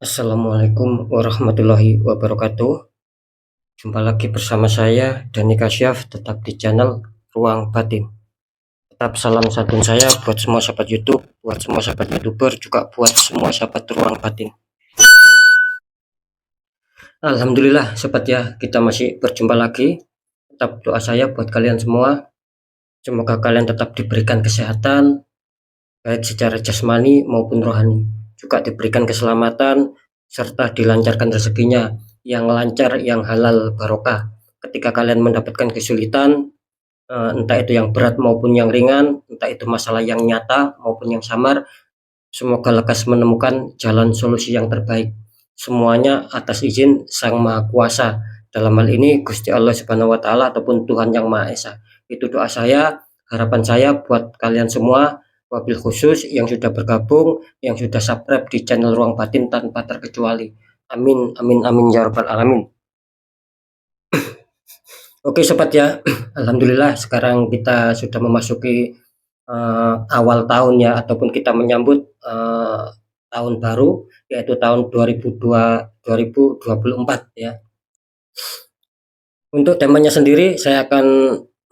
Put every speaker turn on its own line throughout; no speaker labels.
Assalamualaikum warahmatullahi wabarakatuh. Jumpa lagi bersama saya Dani Kasyaf, tetap di channel Ruang Batin. Tetap salam santun saya buat semua sahabat YouTube, buat semua sahabat YouTuber, juga buat semua sahabat Ruang Batin. Alhamdulillah sobat ya, kita masih berjumpa lagi. Tetap doa saya buat kalian semua. Semoga kalian tetap diberikan kesehatan, baik secara jasmani maupun rohani. Juga diberikan keselamatan, serta dilancarkan rezekinya yang lancar, yang halal barokah. Ketika kalian mendapatkan kesulitan, entah itu yang berat maupun yang ringan, entah itu masalah yang nyata maupun yang samar, semoga lekas menemukan jalan solusi yang terbaik. Semuanya atas izin Sang Maha Kuasa. Dalam hal ini Gusti Allah Subhanahu wa taala ataupun Tuhan Yang Maha Esa. Itu doa saya, harapan saya buat kalian semua, wabil khusus yang sudah bergabung, yang sudah subscribe di channel Ruang Batin tanpa terkecuali. Amin amin amin ya rabbal alamin. Oke sobat ya, alhamdulillah sekarang kita sudah memasuki awal tahun ya, ataupun kita menyambut tahun baru, yaitu tahun 2024 ya. Untuk temanya sendiri saya akan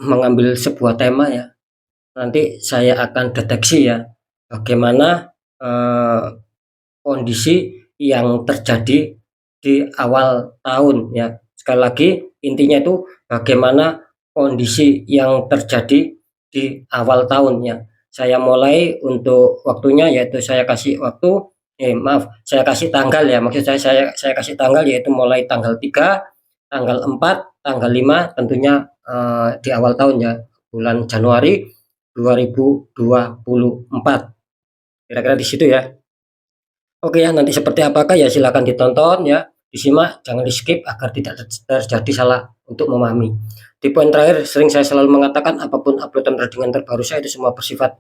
mengambil sebuah tema ya. Nanti saya akan deteksi ya, bagaimana kondisi yang terjadi di awal tahun ya. Sekali lagi intinya itu bagaimana kondisi yang terjadi di awal tahun ya. Saya mulai untuk waktunya, yaitu saya kasih waktu, maaf, saya kasih tanggal ya. Maksud saya kasih tanggal, yaitu mulai tanggal 3, tanggal 4, tanggal 5 tentunya di awal tahun ya, bulan Januari 2024. Kira-kira di situ ya. Oke ya, nanti seperti apakah ya silakan ditonton ya, disimak, jangan di-skip agar tidak terjadi salah untuk memahami. Di poin terakhir sering saya selalu mengatakan apapun uploadan readingan terbaru saya itu semua bersifat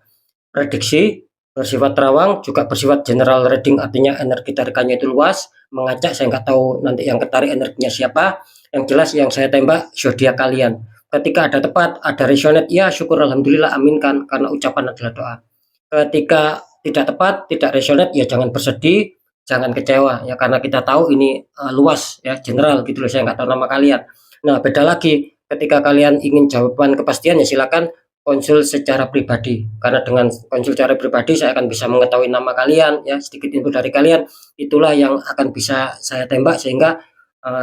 prediksi, bersifat terawang, juga bersifat general reading, artinya energi tarikannya itu luas, mengacak, saya nggak tahu nanti yang ketarik energinya siapa. Yang jelas yang saya tembak zodiak kalian. Ketika ada tepat, ada resonate, ya syukur alhamdulillah, aminkan, karena ucapan adalah doa. Ketika tidak tepat, tidak resonate, ya jangan bersedih, jangan kecewa ya, karena kita tahu ini luas ya, general gitu loh, saya nggak tahu nama kalian. Nah, beda lagi ketika kalian ingin jawaban kepastian ya silakan konsul secara pribadi, karena dengan konsul secara pribadi saya akan bisa mengetahui nama kalian ya, sedikit info dari kalian, itulah yang akan bisa saya tembak, sehingga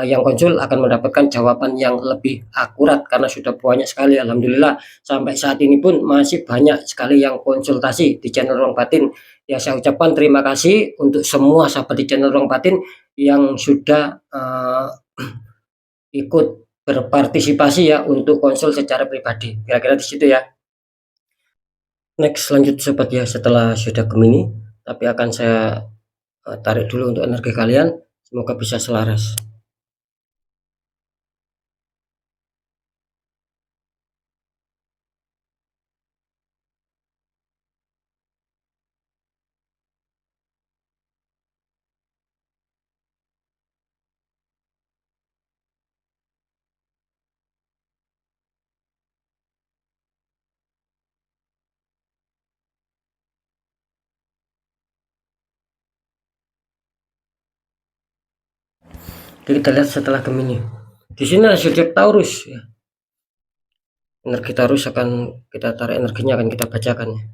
yang konsul akan mendapatkan jawaban yang lebih akurat, karena sudah banyak sekali alhamdulillah sampai saat ini pun masih banyak sekali yang konsultasi di channel Ruang Batin. Ya saya ucapkan terima kasih untuk semua sahabat di channel Ruang Batin yang sudah ikut berpartisipasi ya untuk konsul secara pribadi. Kira-kira di situ ya. Next lanjut sobat ya, setelah sudah Gemini, tapi akan saya tarik dulu untuk energi kalian, semoga bisa selaras. Jadi kita lihat setelah Gemini. Di sini ada zodiak Taurus ya. Energi Taurus akan kita tarik, energinya akan kita bacakan ya.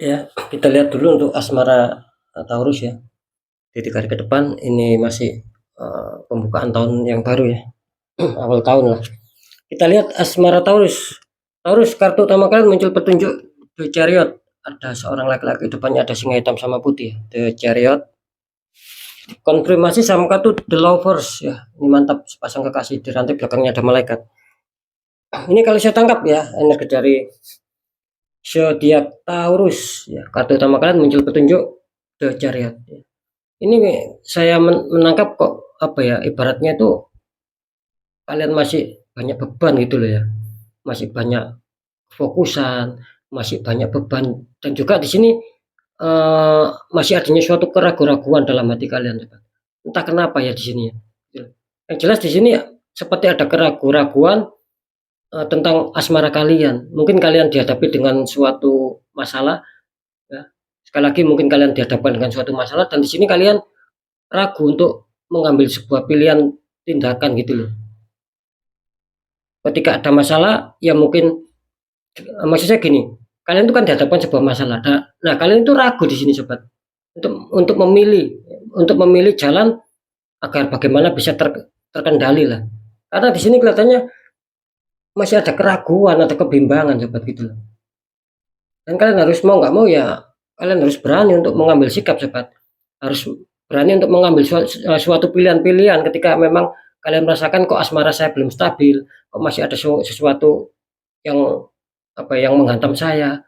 Ya, kita lihat dulu untuk asmara Taurus ya. Di 3 hari ke depan ini masih pembukaan tahun yang baru ya. Awal tahun lah. Kita lihat asmara Taurus. Taurus, kartu utama kalian muncul petunjuk The Chariot. Ada seorang laki-laki, depannya ada singa hitam sama putih. The Chariot. Konfirmasi sama kartu The Lovers ya. Ini mantap, sepasang kekasih, di rantai belakangnya ada malaikat. Ini kalau saya tangkap ya, energi dari zodiak Taurus ya. Kartu utama kalian muncul petunjuk The Chariot ya. Ini saya menangkap kok apa ya, ibaratnya itu kalian masih banyak beban gitu loh ya. Masih banyak fokusan, masih banyak beban, dan juga di sini masih adanya suatu keraguan-raguan dalam hati kalian. Entah kenapa ya di sini ya. Yang jelas di sini seperti ada keraguan-raguan tentang asmara kalian. Mungkin kalian dihadapi dengan suatu masalah ya. Sekali lagi mungkin kalian dihadapkan dengan suatu masalah dan di sini kalian ragu untuk mengambil sebuah pilihan tindakan gitu loh. Ketika ada masalah ya mungkin maksud saya gini, kalian itu kan dihadapkan sebuah masalah. Nah, kalian itu ragu di sini sobat untuk memilih jalan agar bagaimana bisa terkendali lah. Karena di sini kelihatannya masih ada keraguan, ada kebimbangan sobat gitu loh. Dan kalian harus mau nggak mau ya kalian harus berani untuk mengambil sikap sobat. Harus berani untuk mengambil suatu pilihan-pilihan ketika memang kalian merasakan kok asmara saya belum stabil, kok masih ada sesuatu yang apa yang menghantam saya.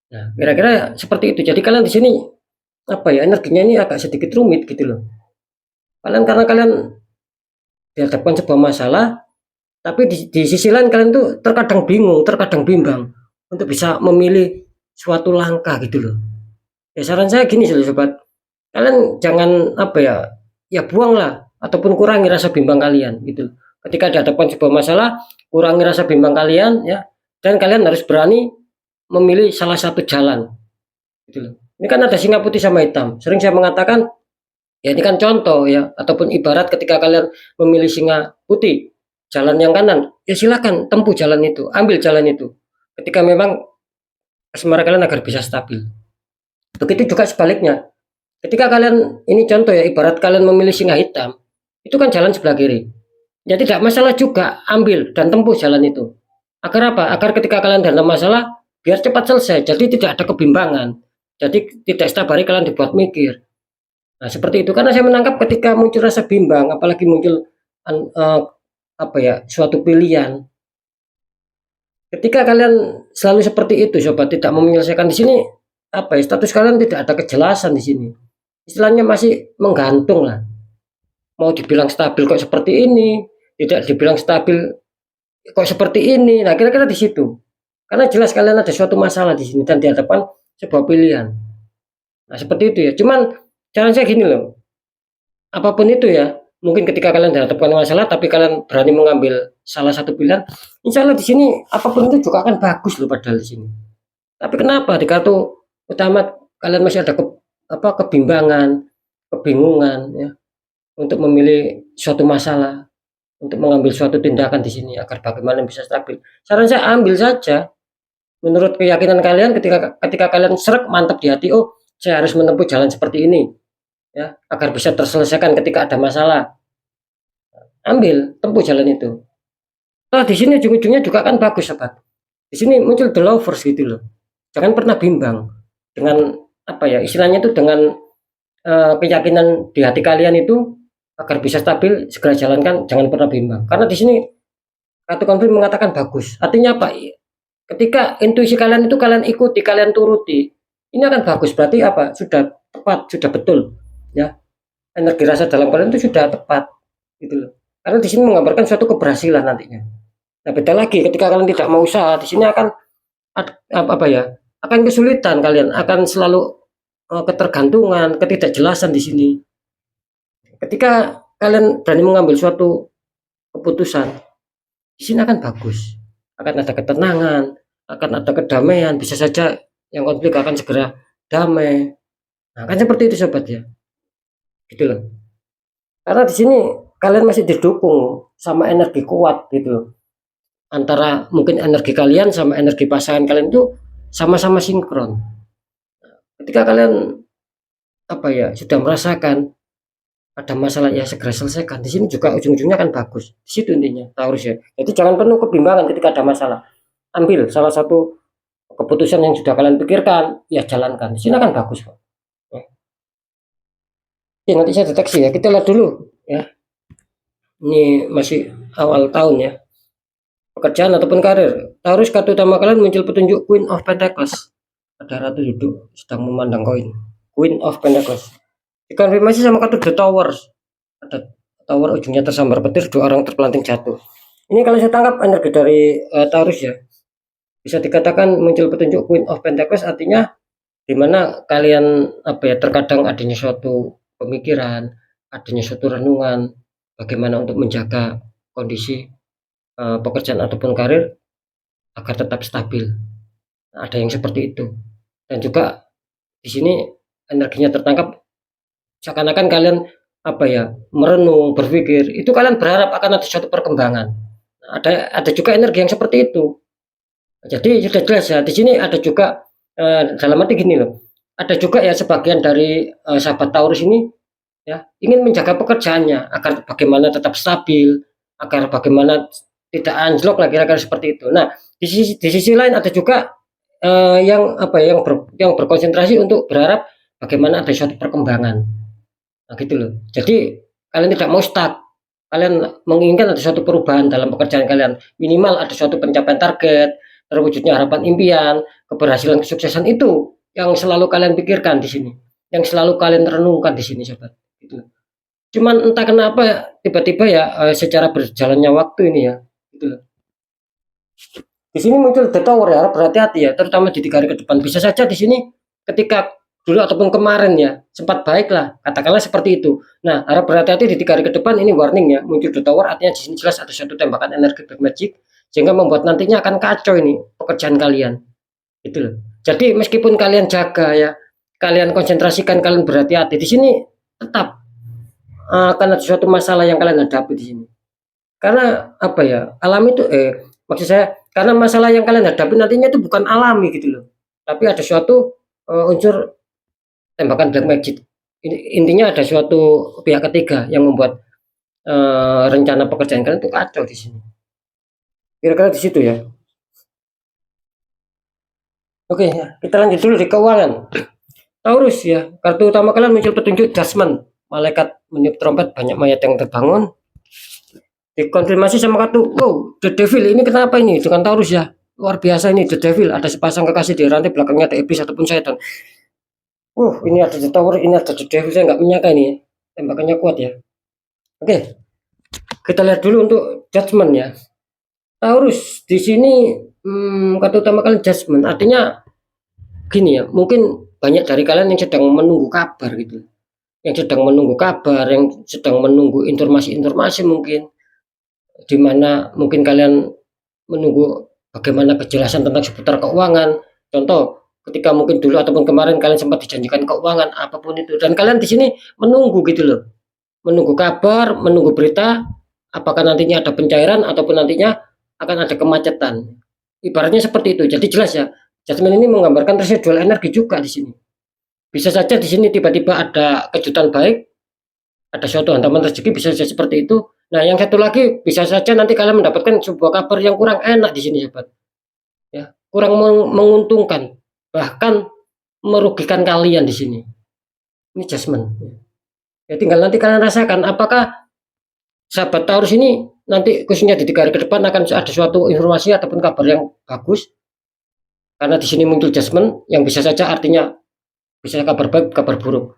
Nah, kira-kira seperti itu. Jadi kalian di sini apa ya, energinya ini agak sedikit rumit gitu loh. Karena kalian dihadapkan sebuah masalah, tapi di sisi lain kalian tuh terkadang bingung, terkadang bimbang untuk bisa memilih suatu langkah gitu loh. Ya saran saya gini sih sobat, kalian jangan apa ya, ya buanglah ataupun kurangi rasa bimbang kalian gitu. Ketika dihadapkan sebuah masalah, kurangi rasa bimbang kalian ya, dan kalian harus berani memilih salah satu jalan gitu loh. Ini kan ada singa putih sama hitam. Sering saya mengatakan ya ini kan contoh ya, ataupun ibarat ketika kalian memilih singa putih, jalan yang kanan, ya silakan tempuh jalan itu, ambil jalan itu. Ketika memang asmara kalian agar bisa stabil. Begitu juga sebaliknya. Ketika kalian ini contoh ya, ibarat kalian memilih singa hitam, itu kan jalan sebelah kiri. Ya tidak masalah juga, ambil dan tempuh jalan itu. Agar apa? Agar ketika kalian dalam masalah, biar cepat selesai. Jadi tidak ada kebimbangan. Jadi tidak setiap hari kalian dibuat mikir. Nah seperti itu. Karena saya menangkap ketika muncul rasa bimbang, apalagi muncul apa ya, suatu pilihan. Ketika kalian selalu seperti itu, sobat, tidak mau menyelesaikan di sini, apa ya, status kalian tidak ada kejelasan di sini. Istilahnya masih menggantung lah. Mau dibilang stabil kok seperti ini, tidak dibilang stabil kok seperti ini. Nah, kira-kira di situ. Karena jelas kalian ada suatu masalah di sini dan dihadapkan sebuah pilihan. Nah, seperti itu ya. Cuman caranya saya gini loh. Apapun itu ya, mungkin ketika kalian dihadapkan masalah tapi kalian berani mengambil salah satu pilihan, insya Allah di sini apapun itu juga akan bagus loh padahal di sini. Tapi kenapa di kartu utama kalian masih ada kebimbangan, kebingungan ya untuk memilih suatu masalah, untuk mengambil suatu tindakan di sini agar bagaimana bisa stabil. Saran saya ambil saja menurut keyakinan kalian ketika kalian serak mantap di hati, oh saya harus menempuh jalan seperti ini ya agar bisa terselesaikan ketika ada masalah. Ambil, tempuh jalan itu. Nah, di sini ujung-ujungnya juga kan bagus, sobat. Di sini muncul the lovers gitu loh. Jangan pernah bimbang dengan apa ya, istilahnya itu dengan keyakinan di hati kalian itu agar bisa stabil, segera jalankan, jangan pernah bimbang. Karena di sini kartu konflik mengatakan bagus. Artinya apa? Ketika intuisi kalian itu kalian ikuti, kalian turuti, ini akan bagus. Berarti apa? Sudah tepat, sudah betul. Ya, energi rasa dalam kalian itu sudah tepat, gitu loh. Karena di sini menggambarkan suatu keberhasilan nantinya. Nah, beda lagi ketika kalian tidak mau usaha, di sini akan apa ya? Akan kesulitan kalian, akan selalu ketergantungan, ketidakjelasan di sini. Ketika kalian berani mengambil suatu keputusan, di sini akan bagus, akan ada ketenangan, akan ada kedamaian, bisa saja yang konflik akan segera damai. Nah, kan seperti itu sobat ya, gitu loh. Karena di sini kalian masih didukung sama energi kuat gitu loh. Antara mungkin energi kalian sama energi pasangan kalian itu sama-sama sinkron. Ketika kalian sudah merasakan ada masalah, ya segera selesaikan. Di sini juga ujung-ujungnya akan bagus. Di situ intinya Taurus ya. Jadi jangan penuh kebimbangan ketika ada masalah. Ambil salah satu keputusan yang sudah kalian pikirkan, ya jalankan. Di sini akan bagus kok. Oke, nanti saya deteksi ya. Kita lihat dulu ya. Ini masih awal tahun ya. Pekerjaan ataupun karir. Taurus, kartu utama kalian muncul petunjuk Queen of Pentacles. Ada ratu duduk sedang memandang koin. Queen of Pentacles. Dikonfirmasi sama kartu The Tower. Ada tower ujungnya tersambar petir, 2 orang terpelanting jatuh. Ini kalau saya tangkap energi dari Taurus ya. Bisa dikatakan muncul petunjuk Queen of Pentacles, artinya dimana kalian terkadang adanya suatu pemikiran, adanya suatu renungan bagaimana untuk menjaga kondisi pekerjaan ataupun karir agar tetap stabil. Nah, ada yang seperti itu. Dan juga di sini energinya tertangkap seakan-akan kalian merenung, berpikir, itu kalian berharap akan ada suatu perkembangan. Nah, ada juga energi yang seperti itu. Jadi sudah jelas ya, di sini ada juga dalam arti gini loh. Ada juga ya sebagian dari sahabat Taurus ini ya ingin menjaga pekerjaannya agar bagaimana tetap stabil, agar bagaimana tidak anjlok lah, kira-kira seperti itu. Nah, di sisi lain ada juga yang berkonsentrasi untuk berharap bagaimana ada suatu perkembangan. Nah, gitu loh. Jadi kalian tidak mau stuck. Kalian menginginkan ada suatu perubahan dalam pekerjaan kalian. Minimal ada suatu pencapaian target, terwujudnya harapan impian, keberhasilan, kesuksesan, itu yang selalu kalian pikirkan di sini. Yang selalu kalian renungkan di sini, sobat. Gitu. Cuman entah kenapa tiba-tiba ya secara berjalannya waktu ini ya, gitu loh. Di sini muncul The Tower ya, berhati-hati ya, terutama di 3 hari ke depan. Bisa saja di sini ketika dulu ataupun kemarin ya sempat baik lah, katakanlah seperti itu. Nah, harap berhati-hati di 3 hari ke depan. Ini warning ya, muncul The Tower, artinya di sini jelas ada suatu tembakan energi black magic sehingga membuat nantinya akan kacau ini pekerjaan kalian. Gitu loh. Jadi meskipun kalian jaga ya, kalian konsentrasikan, kalian berhati-hati, di sini tetap akan ada suatu masalah yang kalian hadapi di sini. Karena alami itu maksud saya, karena masalah yang kalian hadapi nantinya itu bukan alami gitu loh. Tapi ada suatu unsur tembakan black magic. Intinya ada suatu pihak ketiga yang membuat rencana pekerjaan kalian itu kacau di sini. Kira-kira di situ ya. Oke, ya, kita lanjut dulu di keuangan. Taurus ya, kartu utama kalian muncul petunjuk Judgment. Malaikat meniup trompet, banyak mayat yang terbangun. Dikonfirmasi sama kartu, wow, The Devil. Ini kenapa ini dengan Taurus ya? Luar biasa ini The Devil. Ada sepasang kekasih di rantai, belakangnya ada iblis ataupun setan. Ini ada The Tower, ini ada The Devil. Saya nggak menyangka ini. Tembakannya kuat ya. Oke, kita lihat dulu untuk Judgment ya. Taurus di sini kartu utama kalian Judgment, artinya gini ya, mungkin banyak dari kalian yang sedang menunggu kabar gitu, yang sedang menunggu kabar, yang sedang menunggu informasi-informasi, mungkin dimana mungkin kalian menunggu bagaimana kejelasan tentang seputar keuangan. Contoh, ketika mungkin dulu ataupun kemarin kalian sempat dijanjikan keuangan apapun itu, dan kalian di sini menunggu gitu loh, menunggu kabar, menunggu berita, apakah nantinya ada pencairan ataupun nantinya akan ada kemacetan. Ibaratnya seperti itu. Jadi jelas ya, Judgment ini menggambarkan residual energi juga di sini. Bisa saja di sini tiba-tiba ada kejutan baik, ada suatu hantaman rezeki, bisa saja seperti itu. Nah, yang satu lagi bisa saja nanti kalian mendapatkan sebuah kabar yang kurang enak di sini, sahabat. Ya, kurang menguntungkan, bahkan merugikan kalian di sini. Ini Judgment. Ya, tinggal nanti kalian rasakan apakah sahabat Taurus ini nanti khususnya di 3 hari ke depan akan ada suatu informasi ataupun kabar yang bagus. Karena di sini muncul Judgment yang bisa saja artinya bisa kabar baik, kabar buruk.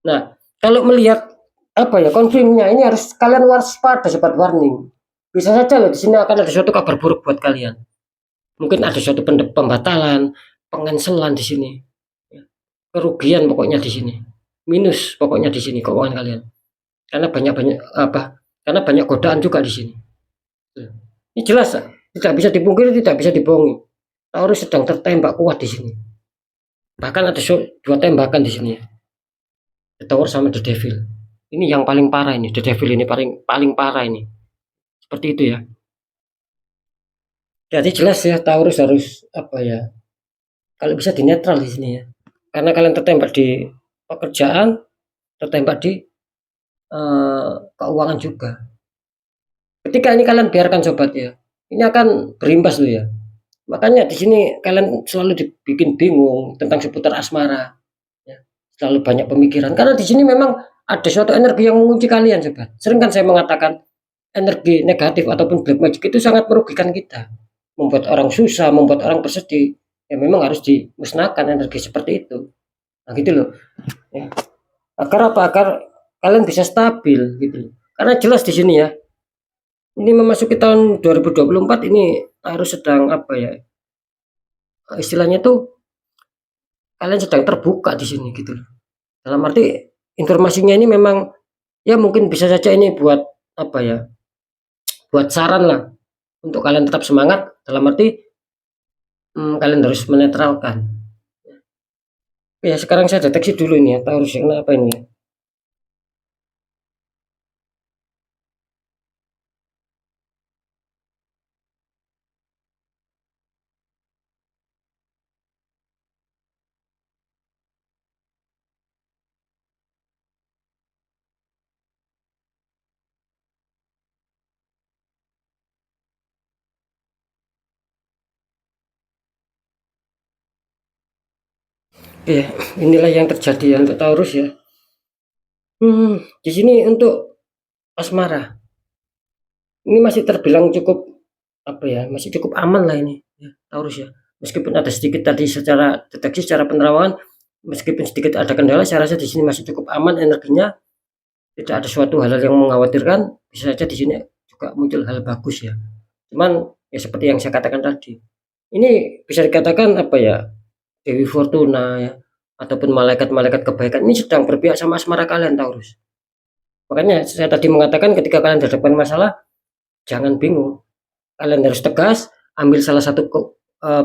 Nah, kalau melihat konfirmnya ini harus kalian waspada, sobat, warning. Bisa saja loh di sini akan ada suatu kabar buruk buat kalian. Mungkin ada suatu pembatalan, pengancelan di sini. Kerugian pokoknya di sini. Minus pokoknya di sini keuangan kalian. Karena banyak godaan juga di sini. Ini jelas, tidak bisa dipungkiri, tidak bisa dibohongi. Taurus sedang tertembak kuat di sini. Bahkan ada 2 tembakan di sini. The Tower sama The Devil. Ini yang paling parah ini. The Devil ini paling parah ini. Seperti itu ya. Jadi jelas ya, Taurus harus kalau bisa di netral di sini ya. Karena kalian tertempat di pekerjaan, tertempat di keuangan juga. Ketika ini kalian biarkan sobat ya, ini akan berimbas loh ya. Makanya di sini kalian selalu dibikin bingung tentang seputar asmara, ya. Selalu banyak pemikiran karena di sini memang ada suatu energi yang mengunci kalian sobat. Sering kan saya mengatakan energi negatif ataupun black magic itu sangat merugikan kita, membuat orang susah, membuat orang bersedih. Ya memang harus dimusnahkan energi seperti itu. Nah gitu loh. Ya. Agar apa? Agar kalian bisa stabil gitu. Karena jelas di sini ya. Ini memasuki tahun 2024 ini harus sedang apa ya? Istilahnya tuh kalian sedang terbuka di sini gitu loh. Dalam arti informasinya ini memang ya mungkin bisa saja ini buat apa ya? Buat saran lah untuk kalian tetap semangat dalam arti kalian harus menetralkan. Ya sekarang saya deteksi dulu ini ya, Taurus yang apa ini ya? Ya, inilah yang terjadi ya untuk Taurus ya. Di sini untuk asmara ini masih terbilang cukup apa ya, masih cukup aman lah ini ya, Taurus ya. Meskipun ada sedikit tadi secara deteksi secara penerawangan, meskipun sedikit ada kendala, saya rasa di sini masih cukup aman energinya, tidak ada suatu hal yang mengkhawatirkan, bisa saja di sini juga muncul hal bagus ya. Cuman ya seperti yang saya katakan tadi, ini bisa dikatakan apa ya, Dewi Fortuna ya, ataupun malaikat-malaikat kebaikan ini sedang berpihak sama asmara kalian Taurus. Makanya saya tadi mengatakan ketika kalian dihadapkan masalah, jangan bingung. Kalian harus tegas, ambil salah satu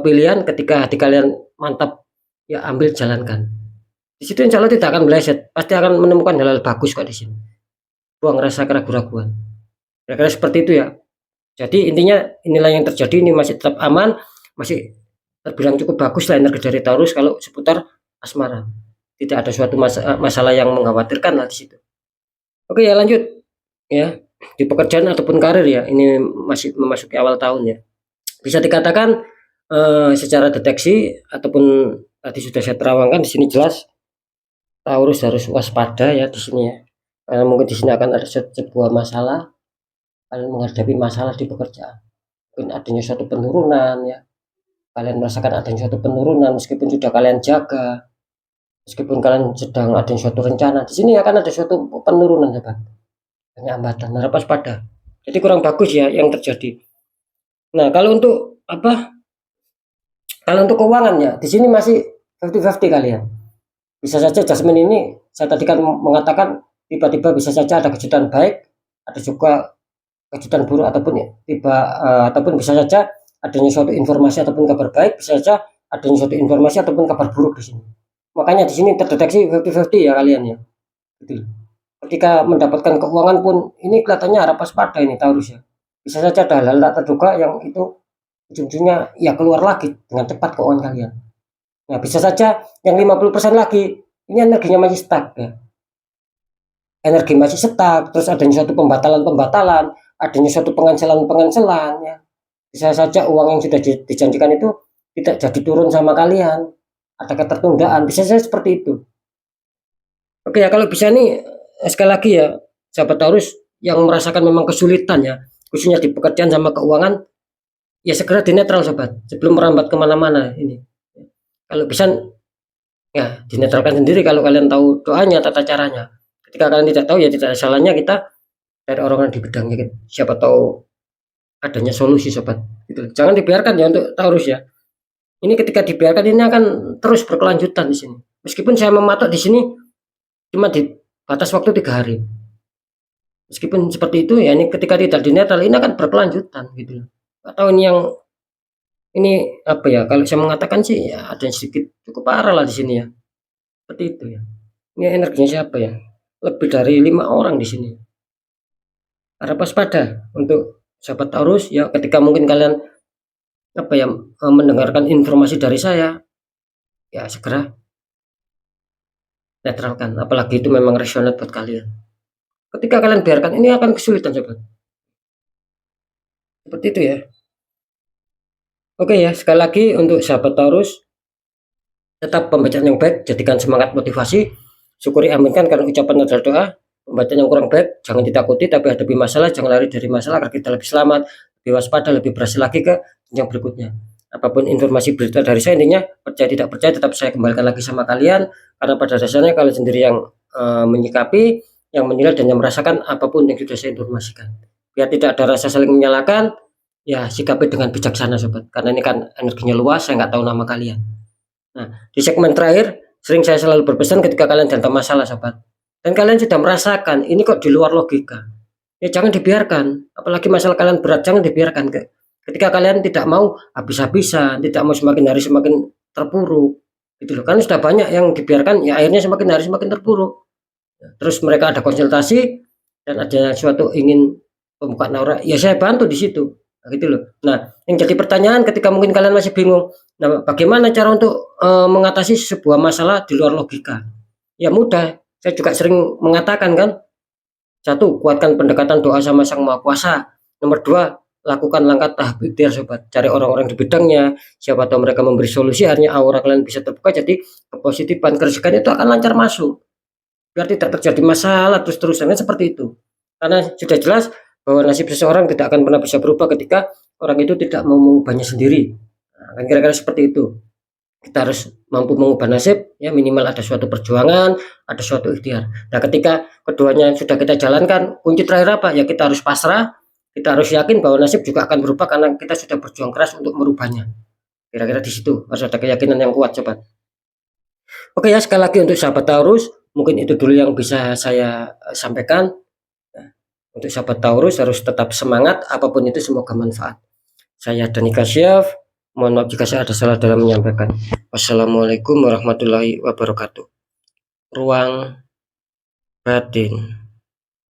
pilihan ketika hati kalian mantap, ya ambil jalankan. Di situ insya Allah tidak akan meleset, pasti akan menemukan hal-hal bagus kok di sini. Buang rasa keraguan-raguan. Kira-kira seperti itu ya. Jadi intinya inilah yang terjadi, ini masih tetap aman, masih terbilang cukup bagus lah energi dari Taurus kalau seputar asmara. Tidak ada suatu masalah yang mengkhawatirkan lah di situ. Oke ya lanjut ya, di pekerjaan ataupun karir ya, ini masih memasuki awal tahun ya. Bisa dikatakan secara deteksi ataupun tadi sudah saya terawangkan di sini jelas Taurus harus waspada ya di sini ya. Karena mungkin di sini akan ada sebuah masalah, kalian menghadapi masalah di pekerjaan. Mungkin adanya suatu penurunan ya. Kalian merasakan adanya suatu penurunan meskipun sudah kalian jaga, meskipun kalian sedang ada suatu rencana. Di sini akan ada suatu penurunan ya, Pak. Hanya hambatan, harap waspada. Jadi kurang bagus ya yang terjadi. Nah, kalau untuk apa? Kalau untuk keuangannya, di sini masih 50-50 kalian. Bisa saja Jasmine ini, saya tadi kan mengatakan tiba-tiba bisa saja ada kejutan baik, ada juga kejutan buruk ataupun ya, ataupun bisa saja adanya suatu informasi ataupun kabar baik, bisa saja adanya suatu informasi ataupun kabar buruk di sini. Makanya di sini terdeteksi 50-50 ya kalian ya. Gitu. Ketika mendapatkan keuangan pun ini kelihatannya harap waspada ini Taurus ya. Bisa saja ada hal-hal tak terduga yang itu ujung-ujungnya ya keluar lagi dengan cepat keuangan kalian. Nah, bisa saja yang 50% lagi ini energinya masih stuck ya. Energi masih stuck, terus adanya suatu pembatalan-pembatalan, adanya suatu pengancelan-pengancelan ya. Bisa saja uang yang sudah dijanjikan itu tidak jadi turun sama kalian. Ada ketertundaan, bisa saja seperti itu. Oke ya, kalau bisa nih sekali lagi ya, sahabat Taurus yang merasakan memang kesulitan ya, khususnya di pekerjaan sama keuangan, ya segera dinetral sobat, sebelum merambat kemana-mana ini. Kalau bisa ya dinetralkan sendiri kalau kalian tahu doanya, tata caranya. Ketika kalian tidak tahu ya tidak ada salahnya kita dari orang di bidangnya gitu. Siapa tahu adanya solusi sobat. Gitu. Jangan dibiarkan ya untuk Taurus ya. Ini ketika dibiarkan ini akan terus berkelanjutan di sini. Meskipun saya mematok di sini cuma di batas waktu 3 hari. Meskipun seperti itu ya ini ketika tidak dinetral ini akan berkelanjutan gitu. Atau ini yang ini apa ya, kalau saya mengatakan sih ya ada yang sedikit cukup parah lah di sini ya. Seperti itu ya. Ini energinya siapa ya? Lebih dari 5 orang di sini. Harap waspada untuk sahabat Taurus ya ketika mungkin kalian apa ya mendengarkan informasi dari saya ya segera netralkan, apalagi itu memang resonate buat kalian. Ketika kalian biarkan, ini akan kesulitan sobat, seperti itu ya. Oke ya, sekali lagi untuk sahabat Taurus, tetap pembacaan yang baik, jadikan semangat motivasi, syukuri aminkan karena ucapan adalah doa. Pembacaan yang kurang baik jangan ditakuti, tapi hadapi masalah, jangan lari dari masalah agar kita lebih selamat, lebih waspada, lebih berhasil lagi ke yang berikutnya. Apapun informasi berita dari saya, intinya percaya tidak percaya tetap saya kembalikan lagi sama kalian, karena pada dasarnya kalian sendiri yang menyikapi, yang menilai dan yang merasakan apapun yang sudah saya informasikan. Biar tidak ada rasa saling menyalahkan, ya sikapi dengan bijaksana sobat, karena ini kan energinya luas, saya nggak tahu nama kalian. Nah, di segmen terakhir sering saya selalu berpesan ketika kalian dalam masalah sobat, dan kalian sudah merasakan ini kok di luar logika, ya jangan dibiarkan. Apalagi masalah kalian berat, jangan dibiarkan. Ketika kalian tidak mau habis-habisan, tidak mau semakin hari semakin terpuruk, gitu loh. Kan sudah banyak yang dibiarkan, ya akhirnya semakin hari semakin terpuruk. Terus mereka ada konsultasi dan ada suatu ingin pembukaan aura, ya saya bantu di situ, gitu loh. Nah, yang jadi pertanyaan ketika mungkin kalian masih bingung, nah bagaimana cara untuk mengatasi sebuah masalah di luar logika? Ya mudah, saya juga sering mengatakan kan, satu, kuatkan pendekatan doa sama Sang Maha Kuasa. Nomor dua, lakukan langkah tahap ikhtiar sobat, cari orang-orang di bidangnya, siapa tahu mereka memberi solusi, akhirnya aura kalian bisa terbuka, jadi kepositifan, kerezekian itu akan lancar masuk, biar tidak terjadi masalah terus-terusan seperti itu. Karena sudah jelas bahwa nasib seseorang tidak akan pernah bisa berubah ketika orang itu tidak mau mengubahnya sendiri. Nah, kira-kira seperti itu. Kita harus mampu mengubah nasib, ya minimal ada suatu perjuangan, ada suatu ikhtiar. Nah, ketika keduanya sudah kita jalankan, kunci terakhir apa? Ya kita harus pasrah, kita harus yakin bahwa nasib juga akan berubah karena kita sudah berjuang keras untuk merubahnya. Kira-kira di situ harus ada keyakinan yang kuat, sobat. Oke ya, sekali lagi untuk sahabat Taurus, mungkin itu dulu yang bisa saya sampaikan. Untuk sahabat Taurus harus tetap semangat, apapun itu semoga manfaat. Saya Dani Kasyaf, mohon maaf jika saya ada salah dalam menyampaikan. Wassalamualaikum warahmatullahi wabarakatuh. Ruang batin.